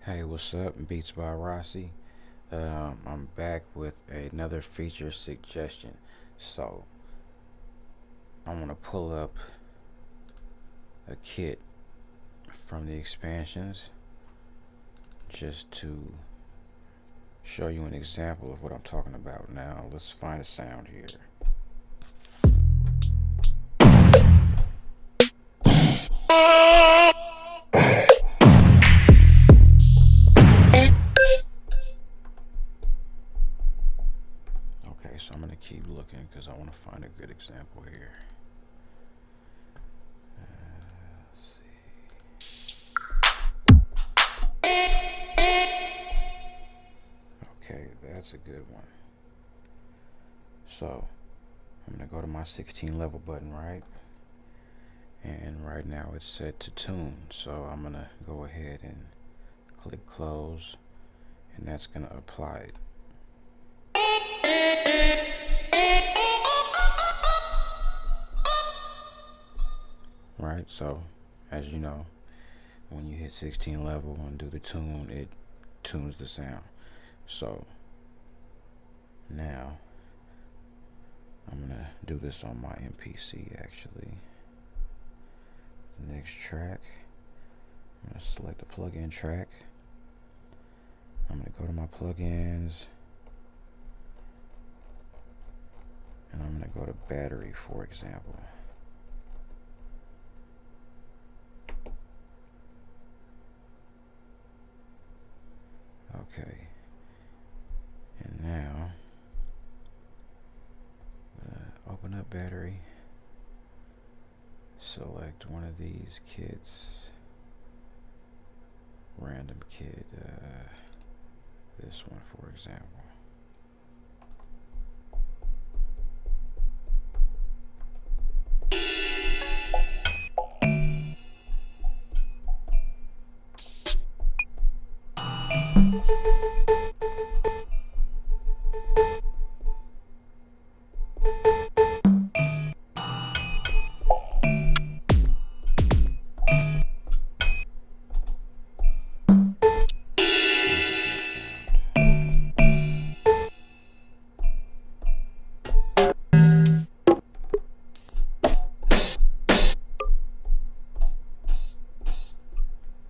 Hey, what's up? BeatsByRossi. I'm back with another feature suggestion. So, I'm gonna pull up a kit from the expansions just to show you an example of what I'm talking about. Now, let's find a sound here. Okay, so I'm gonna keep looking because I want to find a good example here. Let's see. Okay, that's a good one. So I'm gonna go to my 16 level button, right? And right now it's set to tune. So I'm gonna go ahead and click close, and that's gonna apply it. Right, so as you know, when you hit 16 level and do the tune, it tunes the sound. So now I'm gonna do this on my MPC actually. The next track, I'm gonna select the plugin track. I'm gonna go to my plugins, and I'm gonna go to battery, for example. Okay, and now I'm gonna open up battery, select one of these kits, random kit, this one for example.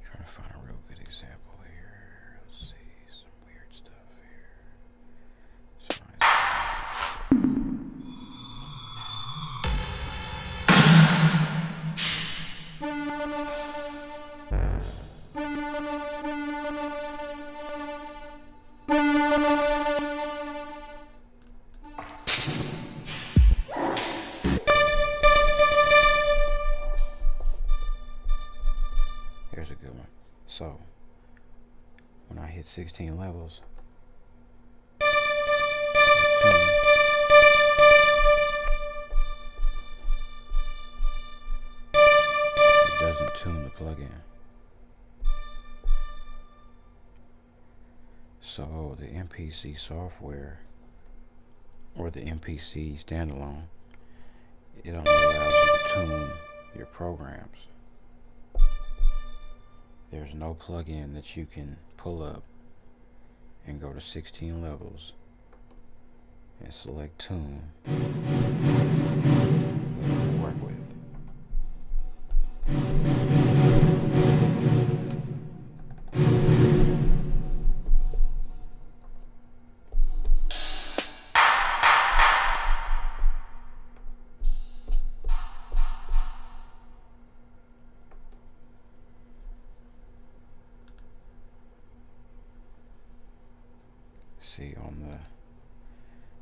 Trying to find a real good example here. Let's see, some weird stuff here. Let's find Here's a good one. So when I hit 16 levels, it doesn't tune the plugin. So the MPC software, or the MPC standalone, it only allows you to tune your programs. There's no plugin that you can pull up and go to 16 levels and select tune that you can work with.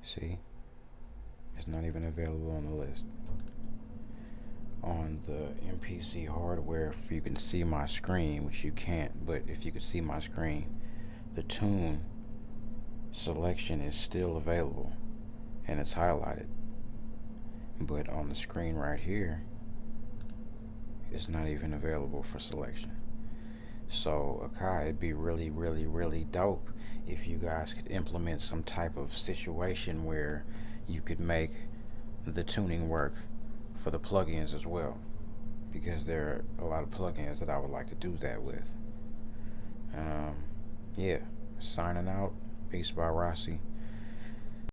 See, it's not even available on the list. On the MPC hardware, if you can see my screen, which you can't, but if you could see my screen, the tune selection is still available and it's highlighted. But on the screen right here, it's not even available for selection. So Akai, it'd be really dope if you guys could implement some type of situation where you could make the tuning work for the plugins as well, because there are a lot of plugins that I would like to do that with. yeah, signing out. Beats by Rossi.